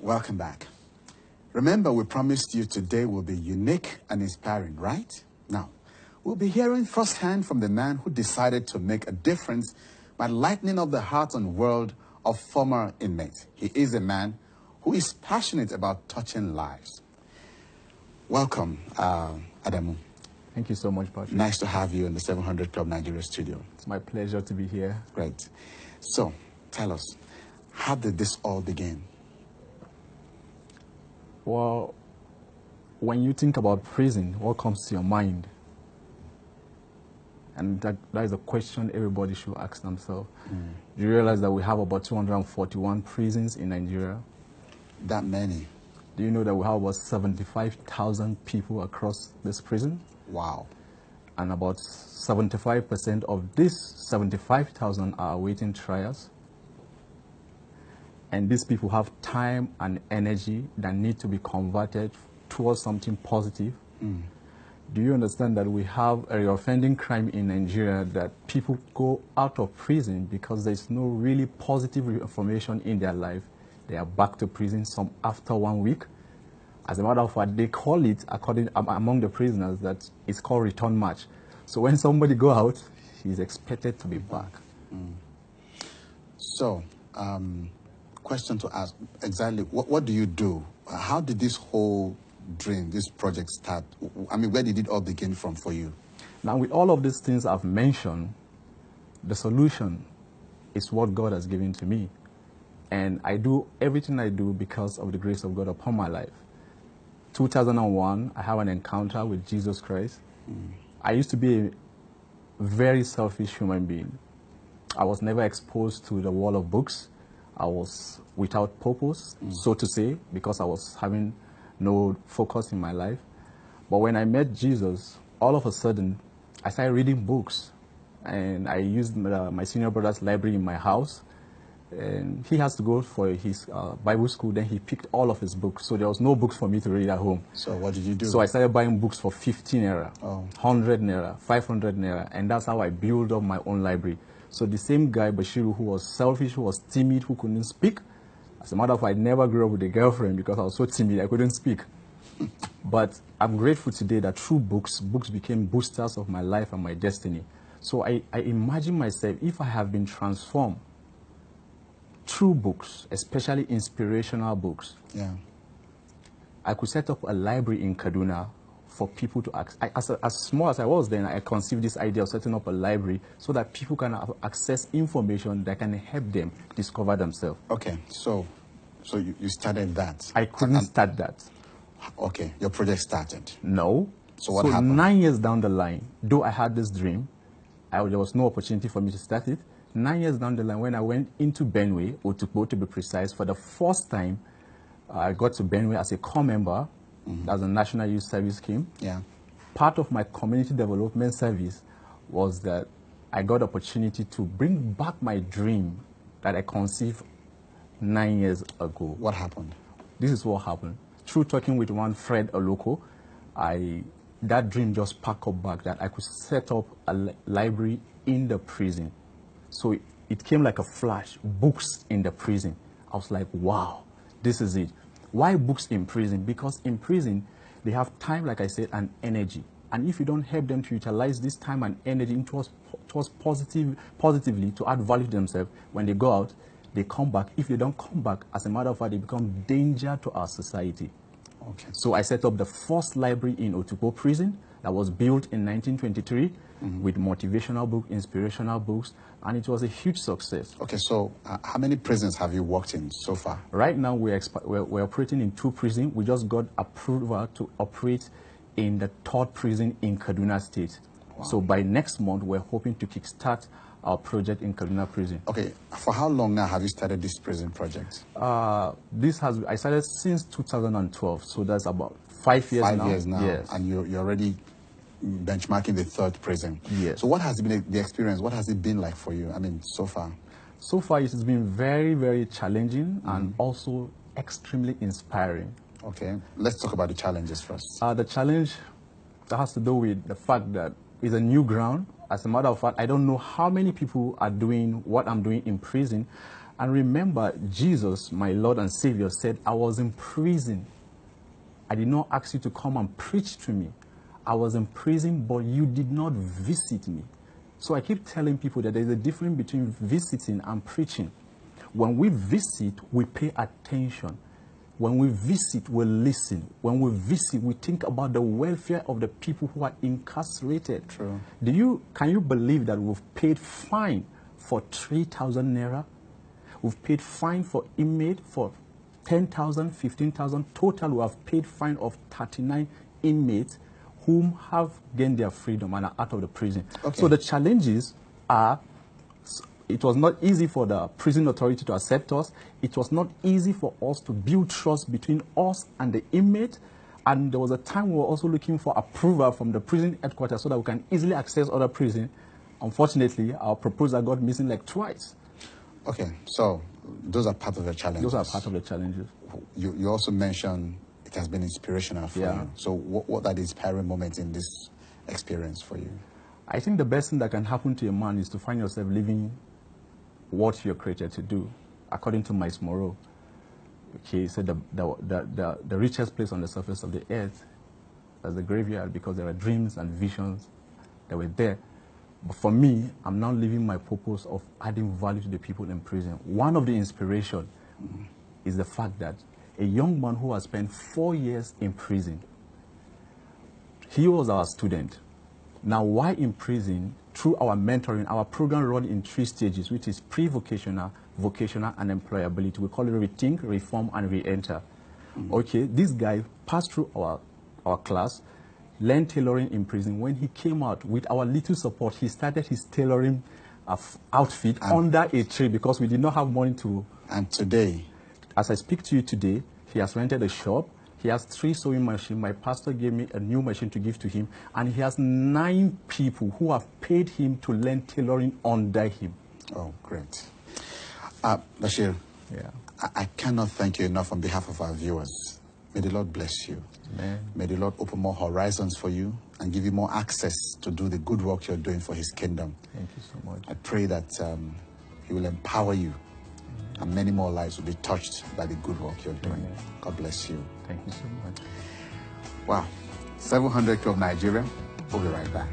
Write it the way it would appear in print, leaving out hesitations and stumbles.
Welcome back. Remember, we promised you today will be unique and inspiring, right? Now, we'll be hearing firsthand from the man who decided to make a difference by lightening up the heart and world of former inmates. He is a man who is passionate about touching lives. Welcome, Adamu. Thank you so much, Patrick. Nice to have you in the 700 Club Nigeria studio. It's my pleasure to be here. Great. So, tell us, how did this all begin? Well, when you think about prison, what comes to your mind? And that is a question everybody should ask themselves. Do you realize that we have about 241 prisons in Nigeria? That many? Do you know that we have about 75,000 people across this prison? Wow. And about 75% of this 75,000 are awaiting trials. And these people have time and energy that need to be converted towards something positive. Do you understand that we have a reoffending crime in Nigeria, that people go out of prison because there's no really positive information in their life? They are back to prison, some after 1 week. As a matter of fact, they call it, among the prisoners, that it's called return match. So when somebody go out, he's expected to be back. So, question to ask, exactly, what do you do? How did this whole dream, this project start? I mean, where did it all begin from for you? Now, with all of these things I've mentioned, the solution is what God has given to me. And I do everything I do because of the grace of God upon my life. 2001, I have an encounter with Jesus Christ. I used to be a very selfish human being. I was never exposed to the world of books. I was without purpose, so to say, because I was having no focus in my life. But when I met Jesus, all of a sudden, I started reading books. And I used my senior brother's library in my house. And he has to go for his Bible school. Then he picked all of his books. So there was no books for me to read at home. So what did you do? So I started buying books for 15 naira, 100 naira, 500 naira. And that's how I built up my own library. So the same guy, Bashiru, who was selfish, who was timid, who couldn't speak. As a matter of fact, I never grew up with a girlfriend because I was so timid, I couldn't speak. But I'm grateful today that through books became boosters of my life and my destiny. So I imagine myself, if I have been transformed through books, especially inspirational books, I could set up a library in Kaduna for people to access. As small as I was then, I conceived this idea of setting up a library so that people can access information that can help them discover themselves. Okay, so you started that. I couldn't start that. Okay, your project started. No. So what happened? 9 years down the line, though I had this dream, there was no opportunity for me to start it. 9 years down the line, when I went into Benue, Otukpo to be precise, for the first time, I got to Benue as a core member. As a National Youth Service scheme. Part of my community development service was that I got opportunity to bring back my dream that I conceived 9 years ago. What happened? This is what happened. Through talking with one Fred Oloko, that dream just packed up back, that I could set up a library in the prison. So it came like a flash, books in the prison. I was like, wow, this is it. Why books in prison? Because in prison, they have time, like I said, and energy. And if you don't help them to utilize this time and energy towards positively to add value to themselves, when they go out, they come back. If they don't come back, as a matter of fact, they become danger to our society. Okay. So I set up the first library in Otukpo prison that was built in 1923 with motivational books, inspirational books, and it was a huge success. Okay, so how many prisons have you worked in so far? Right now, we're operating in 2 prisons. We just got approval to operate in the 3rd prison in Kaduna State. Wow. So by next month, we're hoping to kickstart our project in Kaduna prison. Okay, for how long now have you started this prison project? I started since 2012, so that's about 5 years now. 5 years now, yes. And you're already benchmarking the 3rd prison. Yes. So what has been the experience? What has it been like for you? I mean, so far? So far, it has been very, very challenging and also extremely inspiring. Okay, let's talk about the challenges first. The challenge that has to do with the fact that it's a new ground. As a matter of fact, I don't know how many people are doing what I'm doing in prison. And remember, Jesus, my Lord and Savior, said, I was in prison. I did not ask you to come and preach to me. I was in prison, but you did not visit me. So I keep telling people that there's a difference between visiting and preaching. When we visit, we pay attention. When we visit, we listen. When we visit, we think about the welfare of the people who are incarcerated. True. Can you believe that we've paid fine for 3,000 naira? We've paid fine for inmate for 10,000, 15,000. Total, we have paid fine of 39 inmates whom have gained their freedom and are out of the prison. Okay. So the challenges are, it was not easy for the prison authority to accept us. It was not easy for us to build trust between us and the inmate. And there was a time we were also looking for approval from the prison headquarters so that we can easily access other prison. Unfortunately, our proposal got missing like twice. Okay, so those are part of the challenges. Those are part of the challenges. You also mentioned it has been inspirational for you. So what are the inspiring moments in this experience for you? I think the best thing that can happen to a man is to find yourself living what you're created to do. According to Miles Moreau, he said the richest place on the surface of the earth is the graveyard, because there are dreams and visions that were there. But for me, I'm now living my purpose of adding value to the people in prison. One of the inspiration is the fact that a young man who has spent 4 years in prison, he was our student. Now, while in prison, through our mentoring, our program run in 3 stages, which is pre-vocational, vocational, and employability. We call it rethink, reform, and re-enter. Okay, this guy passed through our class, learned tailoring in prison. When he came out, with our little support, he started his tailoring outfit under a tree, because we did not have money to... And today, as I speak to you today, he has rented a shop. He has 3 sewing machines. My pastor gave me a new machine to give to him. And he has 9 people who have paid him to learn tailoring under him. Oh, great. Bashir, yeah. I cannot thank you enough on behalf of our viewers. May the Lord bless you. Amen. May the Lord open more horizons for you and give you more access to do the good work you're doing for his kingdom. Thank you so much. I pray that he will empower you, and many more lives will be touched by the good work you're doing. Amen. God bless you. Thank you so much. Wow. 700 Club Nigeria. We'll be right back.